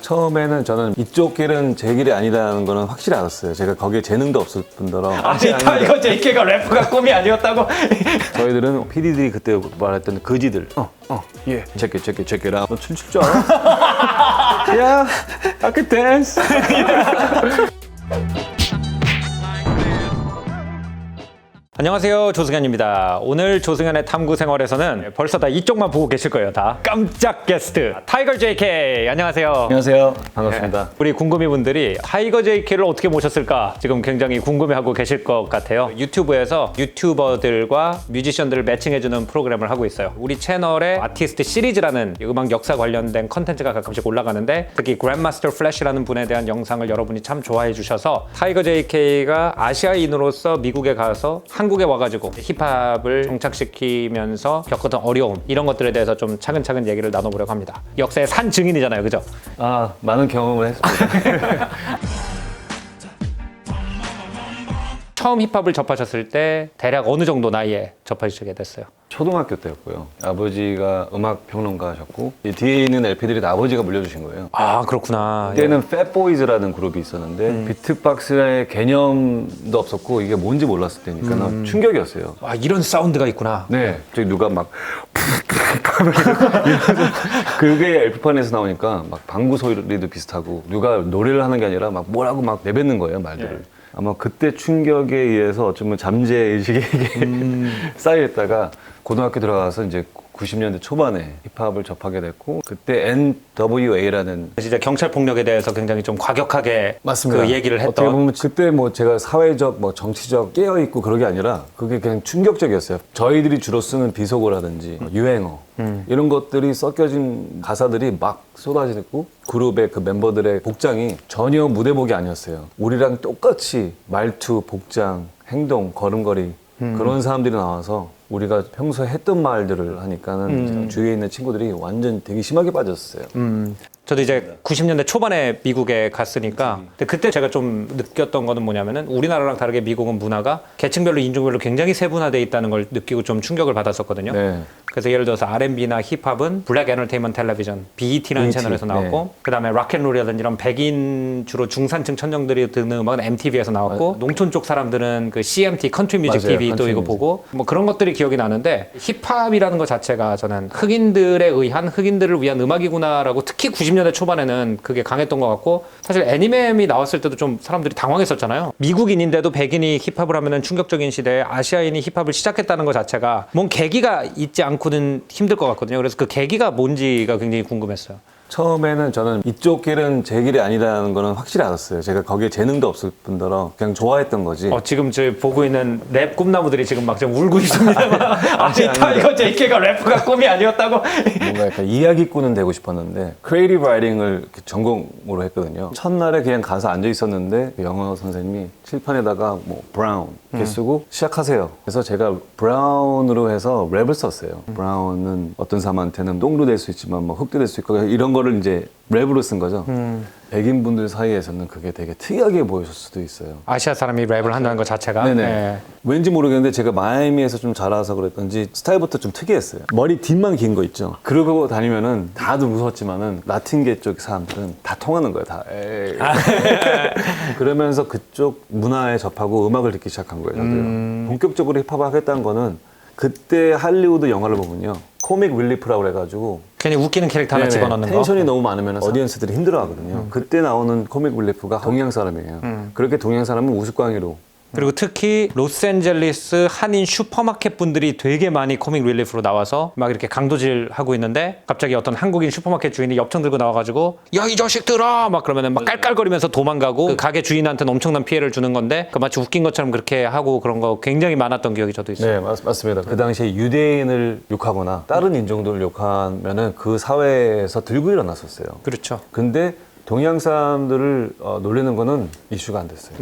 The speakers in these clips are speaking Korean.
처음에는 저는 이쪽 길은 제 길이 아니라는 거는 확실히 알았어요. 제가 거기에 재능도 없을 뿐더러 아니 타이거 JK가 래퍼가 꿈이 아니었다고? 저희들은 PD들이 그때 말했던 거지들 예. 체크 너 춤출 줄 알아? 야, I can dance. 안녕하세요, 조승현입니다. 오늘 조승현의 탐구 생활에서는 벌써 다 이쪽만 보고 계실 거예요. 다 깜짝 게스트 타이거 JK. 안녕하세요. 안녕하세요. 반갑습니다. 네. 우리 궁금이 분들이 타이거 JK를 어떻게 모셨을까 지금 굉장히 궁금해하고 계실 것 같아요. 유튜브에서 유튜버들과 뮤지션들을 매칭해주는 프로그램을 하고 있어요. 우리 채널에 아티스트 시리즈라는 음악 역사 관련된 컨텐츠가 가끔씩 올라가는데 특히 그랜마스터 플래시라는 분에 대한 영상을 여러분이 참 좋아해 주셔서 타이거 JK가 아시아인으로서 미국에 가서 한국에 와가지고 힙합을 정착시키면서 겪었던 어려움 이런 것들에 대해서 좀 차근차근 얘기를 나눠보려고 합니다. 역사의 산 증인이잖아요, 그죠? 많은 경험을 했습니다. 처음 힙합을 접하셨을 때 대략 어느 정도 나이에 접하시게 됐어요? 초등학교 때였고요. 아버지가 음악 평론가셨고 이 뒤에 있는 LP들이 다 아버지가 물려주신 거예요. 아, 그렇구나. 그때는 팻보이즈라는 그룹이 있었는데 비트박스의 개념도 없었고 이게 뭔지 몰랐을 때니까 충격이었어요. 아, 이런 사운드가 있구나. 네, 저기 누가 막 그게 LP판에서 나오니까 막 방구 소리도 비슷하고 누가 노래를 하는 게 아니라 막 뭐라고 막 내뱉는 거예요, 말들을. 아마 그때 충격에 의해서 어쩌면 잠재의식이 쌓여있다가 고등학교 들어가서 이제 90년대 초반에 힙합을 접하게 됐고 그때 NWA라는 진짜 경찰 폭력에 대해서 굉장히 좀 과격하게 그 얘기를 했던. 어떻게 보면 그때 뭐 제가 사회적 뭐 정치적 깨어 있고 그런 게 아니라 그게 그냥 충격적이었어요. 저희들이 주로 쓰는 비속어라든지 유행어 이런 것들이 섞여진 가사들이 막 쏟아지고 그룹의 그 멤버들의 복장이 전혀 무대복이 아니었어요. 우리랑 똑같이 말투, 복장, 행동, 걸음걸이 그런 사람들이 나와서 우리가 평소에 했던 말들을 하니까는 주위에 있는 친구들이 완전 되게 심하게 빠졌어요. 저도 이제 90년대 초반에 미국에 갔으니까 근데 그때 제가 좀 느꼈던 거는 뭐냐면은 우리나라랑 다르게 미국은 문화가 계층별로 인종별로 굉장히 세분화되어 있다는 걸 느끼고 좀 충격을 받았었거든요. 네. 그래서 예를 들어서 R&B나 힙합은 블랙 엔터테인먼트 텔레비전 BET라는 채널에서 나왔고 네. 그다음에 락앤롤이라든지 이런 백인 주로 중산층 천정들이 듣는 음악은 MTV에서 나왔고 농촌 쪽 사람들은 그 CMT 컨트리 뮤직 맞아요, TV 또 컨트리 이거 뮤직. 보고 뭐 그런 것들이 기억이 나는데 힙합이라는 것 자체가 저는 흑인들에 의한 흑인들을 위한 음악이구나라고 특히 90년대 초반에는 그게 강했던 것 같고 사실 애니메이션이 나왔을 때도 좀 사람들이 당황했었잖아요. 미국인인데도 백인이 힙합을 하면은 충격적인 시대에 아시아인이 힙합을 시작했다는 것 자체가 뭔 계기가 있지 않고는 힘들 것 같거든요. 그래서 그 계기가 뭔지가 굉장히 궁금했어요. 처음에는 저는 이쪽 길은 제 길이 아니라는 거는 확실히 알았어요. 제가 거기에 재능도 없을 뿐더러 그냥 좋아했던 거지. 지금 저 보고 있는 랩 꿈나무들이 지금 막 좀 울고 있습니다만 아니 아닙니다. 타이거 JK가 래퍼가 꿈이 아니었다고? 뭔가 약간 이야기꾼은 되고 싶었는데 크리에이티브 라이팅을 이렇게 전공으로 했거든요. 첫날에 그냥 가서 앉아 있었는데 영어 선생님이 칠판에다가 뭐 브라운 이렇게 쓰고 시작하세요. 그래서 제가 브라운으로 해서 랩을 썼어요. 브라운은 어떤 사람한테는 똥도 될 수 있지만 뭐 흙도 될 수 있고 이런 거를 이제 랩으로 쓴 거죠. 백인 분들 사이에서는 그게 되게 특이하게 보였을 수도 있어요. 아시아 사람이 랩을 한다는 것 자체가? 네네. 네. 왠지 모르겠는데 제가 마이애미에서 좀 자라서 그랬던지 스타일부터 좀 특이했어요. 머리 뒷만 긴 거 있죠. 그러고 다니면은 다들 무서웠지만은 라틴계 쪽 사람들은 다 통하는 거예요. 다. 에이. 그러면서 그쪽 문화에 접하고 음악을 듣기 시작한 거예요. 저도요. 본격적으로 힙합을 하겠다는 거는 그때 할리우드 영화를 보면요. 코믹 릴리프라고 그래가지고 괜히 웃기는 캐릭터 하나 네네. 집어넣는 거? 텐션이 너무 많으면 어디언스들이 힘들어하거든요. 그때 나오는 코믹 릴리프가 동양 사람이에요. 그렇게 동양 사람은 우스꽝이로 그리고 특히 로스앤젤레스 한인 슈퍼마켓 분들이 되게 많이 코믹 릴리프로 나와서 막 이렇게 강도질 하고 있는데 갑자기 어떤 한국인 슈퍼마켓 주인이 엽총 들고 나와가지고 야 이 자식들아 막 그러면은 막 깔깔거리면서 도망가고 그 가게 주인한테는 엄청난 피해를 주는 건데 그 마치 웃긴 것처럼 그렇게 하고 그런 거 굉장히 많았던 기억이 저도 있어요. 네, 맞습니다. 그 당시에 유대인을 욕하거나 다른 인종들을 욕하면은 그 사회에서 들고 일어났었어요. 그렇죠. 근데 동양 사람들을 놀리는 거는 이슈가 안 됐어요.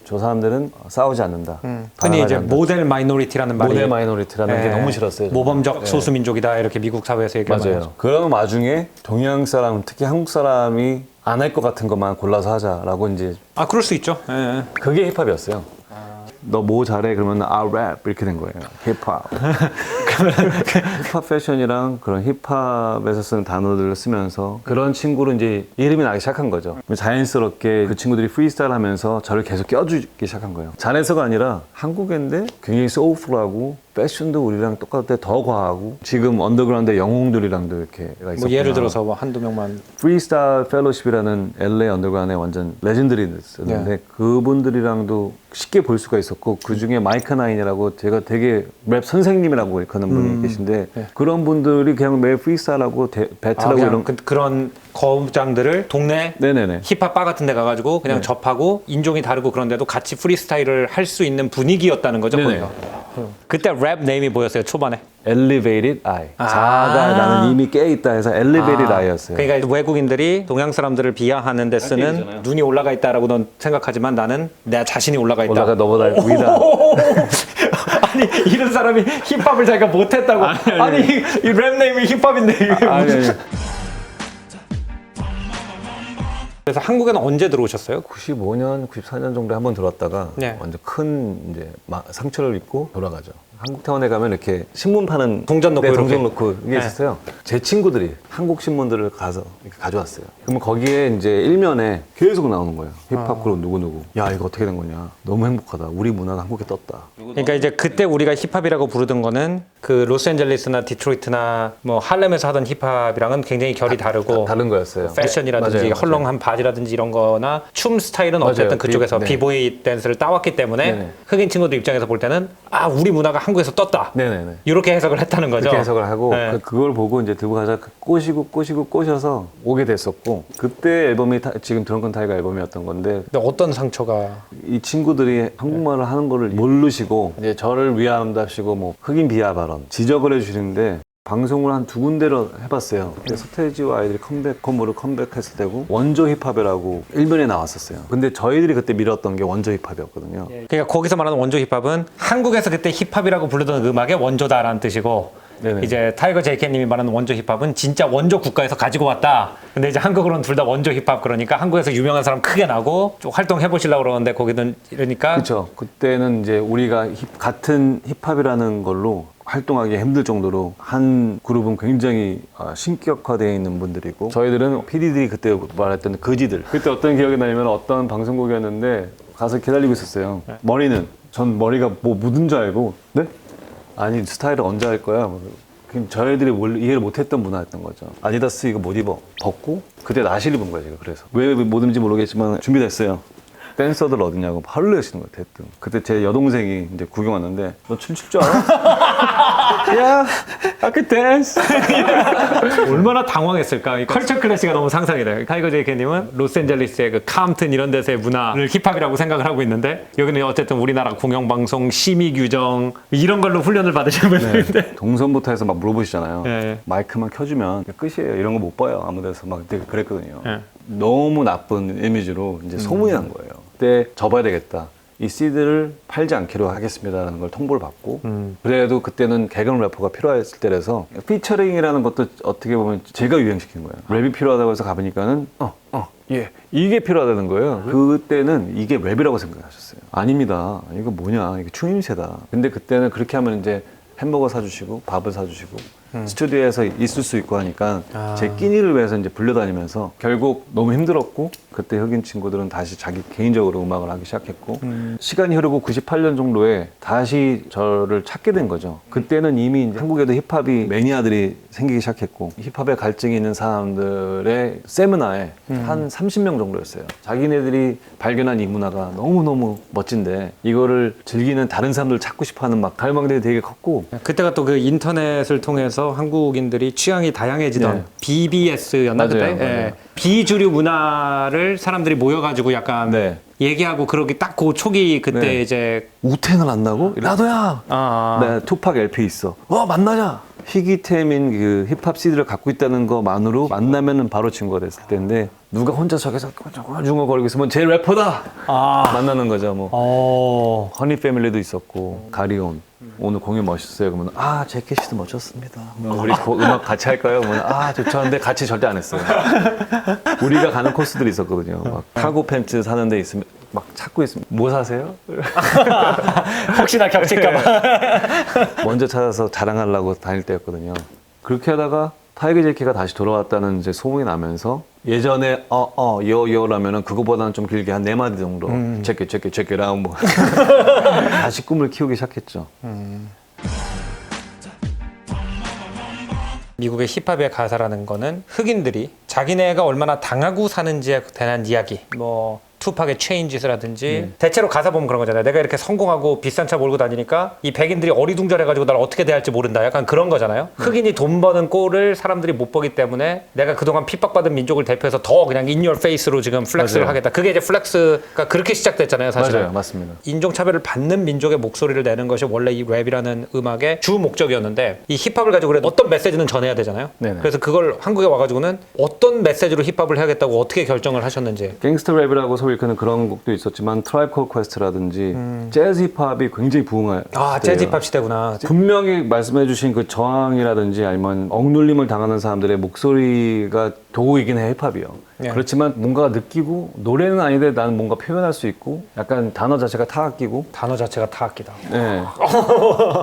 저 사람들은 싸우지 않는다. 흔히 이제 않는다. 모델 마이너리티라는 말이 모델 마이너리티라는 게 네. 너무 싫었어요. 저는. 모범적 네. 소수민족이다 이렇게 미국 사회에서 얘기하는 맞아요. 거죠. 그런 와중에 동양 사람, 특히 한국 사람이 안 할 것 같은 것만 골라서 하자라고 이제 아 그럴 수 있죠. 예. 그게 힙합이었어요. 너 뭐 잘해? 그러면 랩 이렇게 된 거예요. 힙합. 힙합 패션이랑 그런 힙합에서 쓰는 단어들을 쓰면서 그런 친구로 이제 이름이 나기 시작한 거죠. 자연스럽게 그 친구들이 프리스타일 하면서 저를 계속 껴주기 시작한 거예요. 자네서가 아니라 한국인데 굉장히 소울풀하고 패션도 우리랑 똑같을 때 더 과하고 지금 언더그라운드 영웅들이랑도 이렇게 있었구나. 뭐 예를 들어서 뭐 한두 명만. 프리스타일 펠로십이라는 LA 언더그라운드의 완전 레전드리 있었는데 그분들이랑도 쉽게 볼 수가 있었고 그 중에 마이크 나인이라고 제가 되게 랩 선생님이라고 일컫는 분이 계신데 그런 분들이 그냥 매일 프리스타일하고 배틀하고 이런 그런 거장들을 동네 네네네. 힙합 바 같은 데 가가지고 그냥 접하고 인종이 다르고 그런데도 같이 프리스타일을 할 수 있는 분위기였다는 거죠. 네네. 거기가. 그때 랩 네임이 뭐였어요? 초반에? Elevated Eye. 아. 자아가 나는 이미 깨있다 해서 Elevated Eye였어요. 그러니까 외국인들이 동양 사람들을 비하하는 데 쓰는 얘기잖아요. 눈이 올라가 있다라고 넌 생각하지만 나는 내 자신이 올라가 있다. 올라가 너보다 위다. 아니 이런 사람이 힙합을 자기가 못했다고. 아니 이 랩 네임이 힙합인데 이게 아니. 그래서 한국에는 언제 들어오셨어요? 95년, 94년 정도에 한번 들어왔다가 네. 완전 큰 이제 상처를 입고 돌아가죠. 한국타운에 가면 이렇게 신문 파는 동전 넣고 네, 이렇게. 동전 넣고 이게 네. 있었어요. 제 친구들이 한국 신문들을 가서 이렇게 가져왔어요. 그러면 거기에 이제 일면에 계속 나오는 거예요. 힙합 그룹 누구누구. 야 이거 어떻게 된 거냐. 너무 행복하다. 우리 문화가 한국에 떴다. 그러니까 이제 그때 우리가 힙합이라고 부르던 거는 그 로스앤젤레스나 디트로이트나 뭐 할렘에서 하던 힙합이랑은 굉장히 결이 다르고 다른 거였어요. 패션이라든지 맞아요, 맞아요. 헐렁한 바지라든지 이런 거나 춤 스타일은 맞아요. 어쨌든 그쪽에서 네. 비보이 댄스를 따왔기 때문에 네네. 흑인 친구들 입장에서 볼 때는 아 우리 문화가 한국에서 떴다 네네네. 이렇게 해석을 했다는 거죠. 그렇게 해석을 하고 네. 그걸 보고 이제 들고 가자 꼬셔서 오게 됐었고 그때 앨범이 지금 드렁큰 타이거 앨범이었던 건데 근데 어떤 상처가 이 친구들이 한국말을 하는 거를 모르시고 이제 저를 위함답시고 뭐 흑인 비하 발언 지적을 해주시는데 방송을 한 두 군데로 해봤어요. 근데 서태지와 아이들이 컴백홈으로 컴백했을 때고 원조 힙합이라고 일면에 나왔었어요. 근데 저희들이 그때 밀었던 게 원조 힙합이었거든요. 그러니까 거기서 말하는 원조 힙합은 한국에서 그때 힙합이라고 부르던 음악의 원조다라는 뜻이고 네네. 이제 타이거 JK님이 말하는 원조 힙합은 진짜 원조 국가에서 가지고 왔다. 근데 이제 한국으로는 둘 다 원조 힙합 그러니까 한국에서 유명한 사람 크게 나고 좀 활동해 보시려고 그러는데 거기는 이러니까 그렇죠. 그때는 이제 우리가 같은 힙합이라는 걸로 활동하기 힘들 정도로 한 그룹은 굉장히 신격화되어 있는 분들이고 저희들은 PD들이 그때 말했던 거지들. 그때 어떤 기억이 나냐면 어떤 방송국이었는데 가서 기다리고 있었어요. 머리는 전 머리가 뭐 묻은 줄 알고 네? 아니 스타일을 언제 할 거야? 그냥 저희들이 이해를 못했던 문화였던 거죠. 아디다스 이거 못 입어. 벗고 그때 나시를 입은 거예요. 제가 그래서 왜 못 입는지 모르겠지만 준비됐어요. 댄서들 어디냐고 화를 내시는 거예요. 대뜸. 그때 제 여동생이 이제 구경 왔는데 너 춤출 줄 알아? 야, I can dance. 얼마나 당황했을까. 이 컬처 클래시가 너무 상상이 돼요. 타이거 JK님은 로스앤젤레스의 그 캄튼 이런 데서의 문화를 힙합이라고 생각을 하고 있는데 여기는 어쨌든 우리나라 공영방송 심의 규정 이런 걸로 훈련을 받으신 분들인데 동선부터 해서 막 물어보시잖아요. 네. 마이크만 켜주면 끝이에요. 이런 거 못 봐요. 아무 데서 막 되게 그랬거든요. 네. 너무 나쁜 이미지로 이제 소문이 난 거예요. 그때 접어야 되겠다. 이 CD를 팔지 않기로 하겠습니다라는 걸 통보를 받고 그래도 그때는 개그맨 래퍼가 필요했을 때라서 피처링이라는 것도 어떻게 보면 제가 유행시킨 거예요. 랩이 필요하다고 해서 가보니까는 예 이게 필요하다는 거예요. 그때는 이게 랩이라고 생각하셨어요. 아닙니다. 이거 뭐냐 이게 추임새다. 근데 그때는 그렇게 하면 이제 햄버거 사주시고 밥을 사주시고 스튜디오에서 있을 수 있고 하니까 제 끼니를 위해서 이제 불려다니면서 결국 너무 힘들었고 그때 흑인 친구들은 다시 자기 개인적으로 음악을 하기 시작했고 시간이 흐르고 98년 정도에 다시 저를 찾게 된 거죠. 그때는 이미 이제 한국에도 힙합이 매니아들이 생기기 시작했고 힙합에 갈증이 있는 사람들의 세미나에 한 30명 정도였어요. 자기네들이 발견한 이 문화가 너무너무 멋진데 이거를 즐기는 다른 사람들 찾고 싶어하는 막 갈망들이 되게 컸고 그때가 또 그 인터넷을 통해서 한국인들이 취향이 다양해지던 네. BBS였나 맞아요, 그때? 맞아요. 예. 비주류 문화를 사람들이 모여가지고 약간 네. 얘기하고 그러기 딱 그 초기 그때 네. 이제 우탱을 안 나고? 나도야! 네, 투팍 LP 있어. 만나자! 희귀템인 그 힙합 CD를 갖고 있다는 것만으로 만나면은 바로 친구가 됐을 때인데 누가 혼자 저기서 중얼거리고 있으면 제 래퍼다! 만나는 거죠. 뭐 허니 패밀리도 있었고 가리온 오늘 공연 멋있어요. 그러면 재킷씨도 멋졌습니다. 우리 음악 같이 할까요? 그러면 좋죠. 근데 같이 절대 안 했어요. 우리가 가는 코스들이 있었거든요. 막 카고 팬츠 사는 데 있으면 막 찾고 있습니다. 뭐 사세요? 혹시나 겹칠까봐. 먼저 찾아서 자랑하려고 다닐 때였거든요. 그렇게 하다가 타이거 제이케가 다시 돌아왔다는 이제 소문이 나면서 예전에 요라면은 그거보다는 좀 길게 한 4마디 정도 체크라운 뭐 다시 꿈을 키우기 시작했죠. 미국의 힙합의 가사라는 거는 흑인들이 자기네가 얼마나 당하고 사는지에 대한 이야기, 뭐 투팍의 체인지스라든지 대체로 가사 보면 그런 거잖아요. 내가 이렇게 성공하고 비싼 차 몰고 다니니까 이 백인들이 어리둥절해가지고 날 어떻게 대할지 모른다. 약간 그런 거잖아요. 흑인이 돈 버는 꼴을 사람들이 못 보기 때문에 내가 그동안 핍박받은 민족을 대표해서 더 그냥 in your face로 지금 플렉스를 맞아요. 하겠다. 그게 이제 플렉스가 그렇게 시작됐잖아요, 사실은. 맞아요, 맞습니다. 인종차별을 받는 민족의 목소리를 내는 것이 원래 이 랩이라는 음악의 주 목적이었는데 이 힙합을 가지고 그래도 어떤 메시지는 전해야 되잖아요. 네네. 그래서 그걸 한국에 와가지고는 어떤 메시지로 힙합을 해야겠다고 어떻게 결정을 하셨는지. 갱스터 랩이라고 소위 일컫는 그런 곡도 있었지만 트라이브 콜 퀘스트라든지 재즈 힙합이 굉장히 부흥할 아, 때예요. 재즈 힙합 시대구나. 분명히 말씀해주신 그 저항이라든지 아니면 억눌림을 당하는 사람들의 목소리가 도구이긴 해 힙합이요. 예. 그렇지만 뭔가 느끼고 노래는 아닌데 나는 뭔가 표현할 수 있고 약간 단어 자체가 타악기고 단어 자체가 타악기다. 네.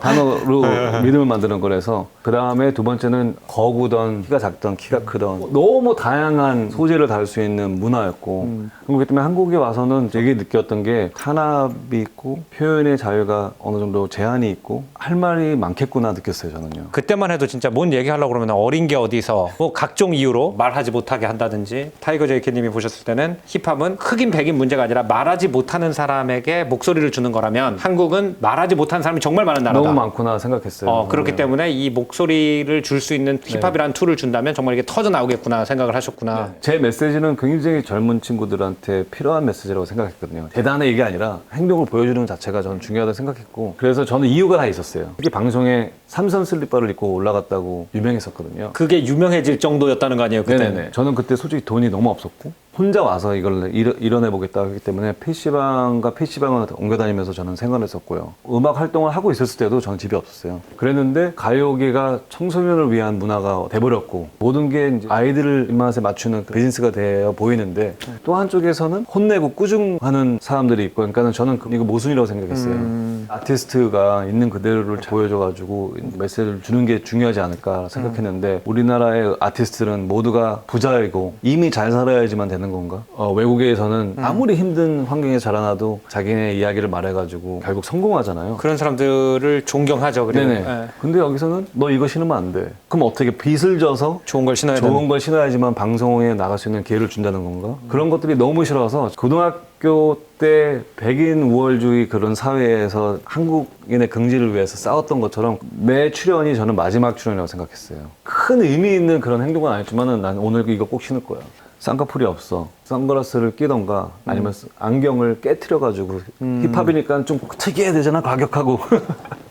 단어로 리듬을 만드는 거라서 그 다음에 두 번째는 거구던 키가 작던 키가 크던 너무 다양한 소재를 다룰 수 있는 문화였고 그렇기 때문에 한국에 와서는 되게 느꼈던 게 탄압이 있고 표현의 자유가 어느 정도 제한이 있고 할 말이 많겠구나 느꼈어요 저는요. 그때만 해도 진짜 뭔 얘기하려고 그러면 어린 게 어디서 뭐 각종 이유로 말하지 못하게 한다든지 타이거 제이케님이 보셨을 때는 힙합은 흑인 백인 문제가 아니라 말하지 못하는 사람에게 목소리를 주는 거라면 한국은 말하지 못하는 사람이 정말 많은 나라다. 너무 많구나 생각했어요. 그렇기 때문에 이 목소리를 줄 수 있는 힙합이라는 툴을 준다면 정말 이게 터져 나오겠구나 생각을 하셨구나. 제 메시지는 굉장히 젊은 친구들한테 필요한 메시지라고 생각했거든요. 대단한 얘기 아니라 행동을 보여주는 자체가 저는 중요하다고 생각했고 그래서 저는 이유가 다 있었어요. 특히 방송에 삼선 슬리퍼를 입고 올라갔다고 유명했었거든요. 그게 유명해질 정도였다는 거 아니에요? 그때는? 네네네. 저는 그때 솔직히 돈이 너무 없었고 혼자 와서 이걸 이뤄내보겠다 하기 때문에 PC방과 PC방을 옮겨다니면서 저는 생활했었고요. 음악 활동을 하고 있었을 때도 저는 집에 없었어요. 그랬는데 가요계가 청소년을 위한 문화가 돼버렸고 모든 게 이제 아이들 입맛에 맞추는 비즈니스가 되어 보이는데 또 한쪽에서는 혼내고 꾸중하는 사람들이 있고 그러니까 저는 이거 모순이라고 생각했어요. 아티스트가 있는 그대로를 보여줘가지고 메시지를 주는 게 중요하지 않을까 생각했는데 우리나라의 아티스트들은 모두가 부자이고 이미 잘 살아야지만 되는 건가? 외국에서는 아무리 힘든 환경에 자라나도 자기네 이야기를 말해가지고 결국 성공하잖아요. 그런 사람들을 존경하죠. 그리고 네네. 예. 근데 여기서는 너 이거 신으면 안 돼. 그럼 어떻게 빚을 져서 좋은 걸 신어야 되는. 좋은 걸 신어야지만 방송에 나갈 수 있는 기회를 준다는 건가? 그런 것들이 너무 싫어서 고등학교 때 백인 우월주의 그런 사회에서 한국인의 긍지를 위해서 싸웠던 것처럼 매 출연이 저는 마지막 출연이라고 생각했어요. 큰 의미 있는 그런 행동은 아니지만은 난 오늘 이거 꼭 신을 거야. 쌍꺼풀이 없어. 선글라스를 끼던가 아니면 안경을 깨트려가지고 힙합이니까 좀 특이해야 되잖아 과격하고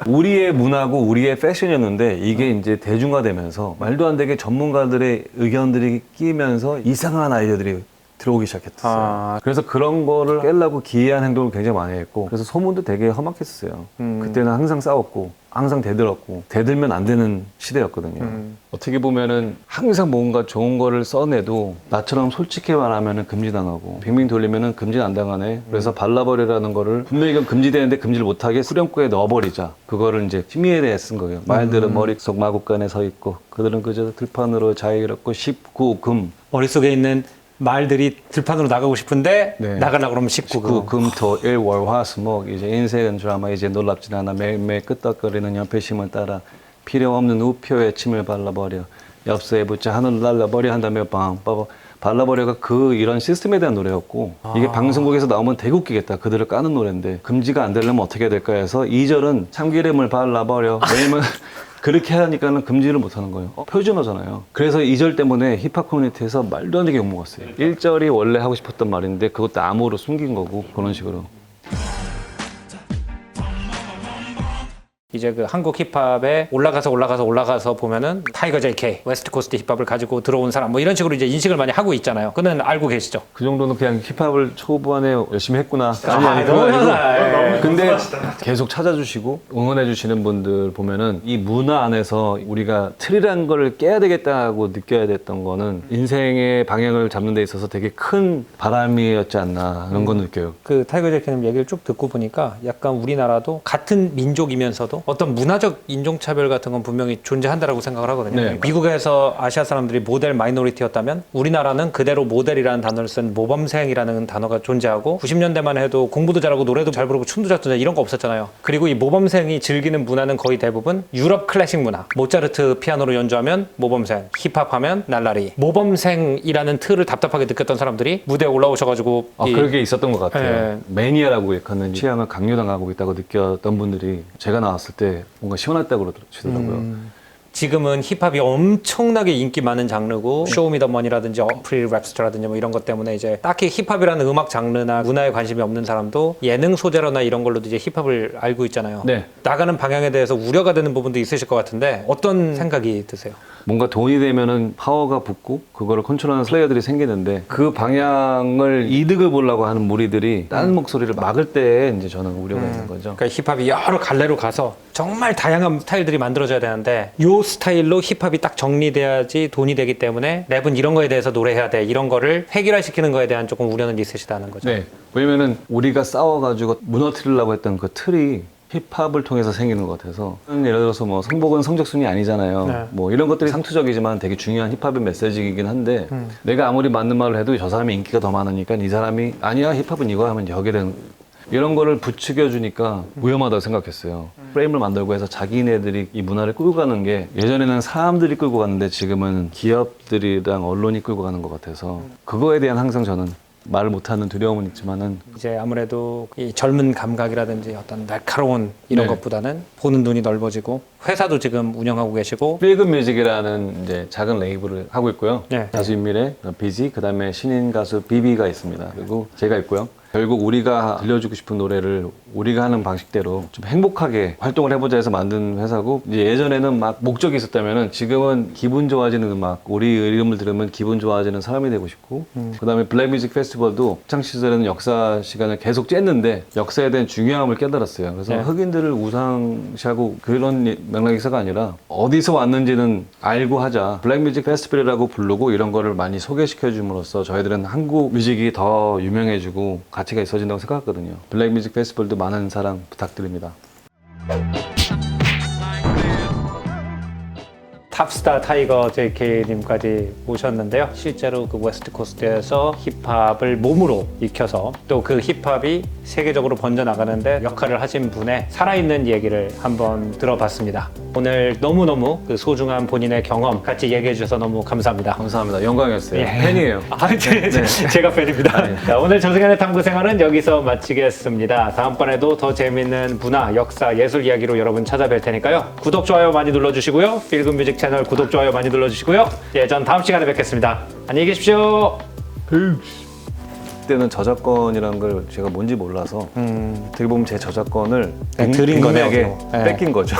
우리의 문화고 우리의 패션이었는데 이게 이제 대중화되면서 말도 안 되게 전문가들의 의견들이 끼면서 이상한 아이디어들이 들어오기 시작했어요. 그래서 그런 거를 깨려고 기이한 행동을 굉장히 많이 했고 그래서 소문도 되게 험악했어요. 그때는 항상 싸웠고 항상 대들었고 대들면 안 되는 시대였거든요. 어떻게 보면은 항상 뭔가 좋은 거를 써내도 나처럼 솔직히 말하면은 금지당하고 빙빙 돌리면은 금지 안 당하네. 그래서 발라버려라는 거를 분명히 이건 금지되는데 금지를 못하게 후렴구에 넣어버리자. 그거를 이제 희미에 대해 쓴 거예요. 말들은 머릿속 마구간에 서 있고 그들은 그저 들판으로 자유롭고 19금 머릿속에 있는 말들이 들판으로 나가고 싶은데 네. 나가려고 그러면 19금. 금토 일월화수목 이제 인생은 드라마 이제 놀랍진 않아 매일매일 끄떡거리는 연필심을 따라 필요 없는 우표에 침을 발라버려 엽서에 붙여 하늘을 날려버려 한 다음에 빵빠바 발라버려가 그 이런 시스템에 대한 노래였고 이게 방송국에서 나오면 되게 웃기겠다 그들을 까는 노래인데 금지가 안 되려면 어떻게 해야 될까 해서 2절은 참기름을 발라버려 왜냐면 그렇게 하니까는 금지를 못 하는 거예요. 표준어잖아요. 그래서 2절 때문에 힙합 커뮤니티에서 말도 안 되게 욕먹었어요. 1절이 원래 하고 싶었던 말인데 그것도 암호로 숨긴 거고 그런 식으로. 이제 그 한국 힙합에 올라가서 보면은 타이거 JK, 웨스트 코스트 힙합을 가지고 들어온 사람 뭐 이런 식으로 이제 인식을 많이 하고 있잖아요. 그는 알고 계시죠? 그 정도는 그냥 힙합을 초반에 열심히 했구나. 너무 근데 계속 찾아주시고 응원해주시는 분들 보면은 이 문화 안에서 우리가 틀이라는 걸 깨야 되겠다고 느껴야 됐던 거는 인생의 방향을 잡는 데 있어서 되게 큰 바람이었지 않나 그런 건 느껴요. 그 타이거 JK님 얘기를 쭉 듣고 보니까 약간 우리나라도 같은 민족이면서도 어떤 문화적 인종차별 같은 건 분명히 존재한다라고 생각을 하거든요. 네. 미국에서 아시아 사람들이 모델 마이너리티였다면 우리나라는 그대로 모델이라는 단어를 쓴 모범생이라는 단어가 존재하고 90년대만 해도 공부도 잘하고 노래도 잘 부르고 춤도 잘 추는 이런 거 없었잖아요. 그리고 이 모범생이 즐기는 문화는 거의 대부분 유럽 클래식 문화. 모차르트 피아노로 연주하면 모범생, 힙합하면 날라리. 모범생이라는 틀을 답답하게 느꼈던 사람들이 무대에 올라오셔가지고 그런 게 있었던 것 같아요. 예. 매니아라고 예컨대 취향을 강요당하고 있다고 느꼈던 분들이 제가 나왔을 때 뭔가 시원했다고 그러시더라고요. 지금은 힙합이 엄청나게 인기 많은 장르고 쇼미더머니라든지 어프릴 랩스터라든지 뭐 이런 것 때문에 이제 딱히 힙합이라는 음악 장르나 문화에 관심이 없는 사람도 예능 소재로나 이런 걸로도 이제 힙합을 알고 있잖아요. 네. 나가는 방향에 대해서 우려가 되는 부분도 있으실 것 같은데 어떤 생각이 드세요? 뭔가 돈이 되면은 파워가 붙고 그거를 컨트롤하는 플레이어들이 생기는데 그 방향을 이득을 보려고 하는 무리들이 다른 목소리를 막을 때 이제 저는 우려가 있는 거죠. 그러니까 힙합이 여러 갈래로 가서 정말 다양한 스타일들이 만들어져야 되는데 요 스타일로 힙합이 딱 정리돼야지 돈이 되기 때문에 랩은 이런 거에 대해서 노래해야 돼 이런 거를 획일화시키는 거에 대한 조금 우려는 있으시다는 거죠. 네. 왜냐면은 우리가 싸워가지고 무너뜨리려고 했던 그 틀이 힙합을 통해서 생기는 것 같아서 예를 들어서 뭐 성복은 성적순이 아니잖아요. 네. 뭐 이런 것들이 상투적이지만 되게 중요한 힙합의 메시지이긴 한데 내가 아무리 맞는 말을 해도 저 사람이 인기가 더 많으니까 이 사람이 아니야 힙합은 이거 하면 여기는 이런 거를 부추겨 주니까 위험하다고 생각했어요. 프레임을 만들고 해서 자기네들이 이 문화를 끌고 가는 게 예전에는 사람들이 끌고 갔는데 지금은 기업들이랑 언론이 끌고 가는 것 같아서 그거에 대한 항상 저는 말을 못하는 두려움은 있지만은 이제 아무래도 이 젊은 감각이라든지 어떤 날카로운 이런 네. 것보다는 보는 눈이 넓어지고 회사도 지금 운영하고 계시고 필금 뮤직이라는 이제 작은 레이블을 하고 있고요. 네. 가수 윤미래, 비지, 그다음에 신인 가수 비비가 있습니다. 그리고 제가 있고요. 결국 우리가 들려주고 싶은 노래를 우리가 하는 방식대로 좀 행복하게 활동을 해보자 해서 만든 회사고 이제 예전에는 막 목적이 있었다면은 지금은 기분 좋아지는 음악, 우리 이름을 들으면 기분 좋아지는 사람이 되고 싶고 그다음에 블랙뮤직 페스티벌도 학창 시절에는 역사 시간을 계속 쬐는데 역사에 대한 중요함을 깨달았어요. 그래서 네. 흑인들을 우상시하고 그런 맥락에서가 아니라 어디서 왔는지는 알고 하자. 블랙뮤직 페스티벌이라고 부르고 이런 거를 많이 소개시켜 줌으로써 저희들은 한국 뮤직이 더 유명해지고 가치가 있어진다고 생각하거든요. 블랙뮤직 페스티벌도 많은 사랑 부탁드립니다. 탑스타 타이거 JK님까지 모셨는데요. 실제로 그 웨스트 코스트에서 힙합을 몸으로 익혀서 또 그 힙합이 세계적으로 번져나가는데 역할을 하신 분의 살아있는 얘기를 한번 들어봤습니다. 오늘 너무너무 그 소중한 본인의 경험 같이 얘기해 주셔서 너무 감사합니다. 감사합니다. 영광이었어요. 예. 팬이에요. 제가 팬입니다. 자, 오늘 조승현의 탐구 생활은 여기서 마치겠습니다. 다음번에도 더 재밌는 문화, 역사, 예술 이야기로 여러분 찾아뵐 테니까요. 구독, 좋아요 많이 눌러주시고요. 필금뮤직 채널 구독, 좋아요 많이 눌러주시고요. 예, 전 다음 시간에 뵙겠습니다. 안녕히 계십시오. 그때는 저작권이라는 걸 제가 뭔지 몰라서 어떻게 보면 제 저작권을 그냥 드린 거네요, 빅맥에 그거. 예. 뺏긴 거죠.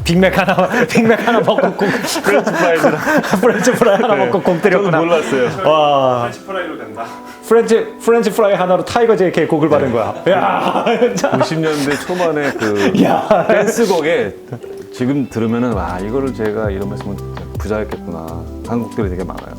빅맥 하나 먹고 꼭 프렌치 프라이즈랑 프렌치 프라이 하나 먹고 꼭 때렸구나. 저는 몰랐어요. 와, 프렌치 프라이로 된다. 프렌치 프라이 하나로 타이거 JK 곡을 받은 거야. 야, 진짜. 90년대 초반에 그 야. 댄스곡에 지금 들으면은 와 이거를 제가 이러면서 부자였겠구나. 한국들이 되게 많아요.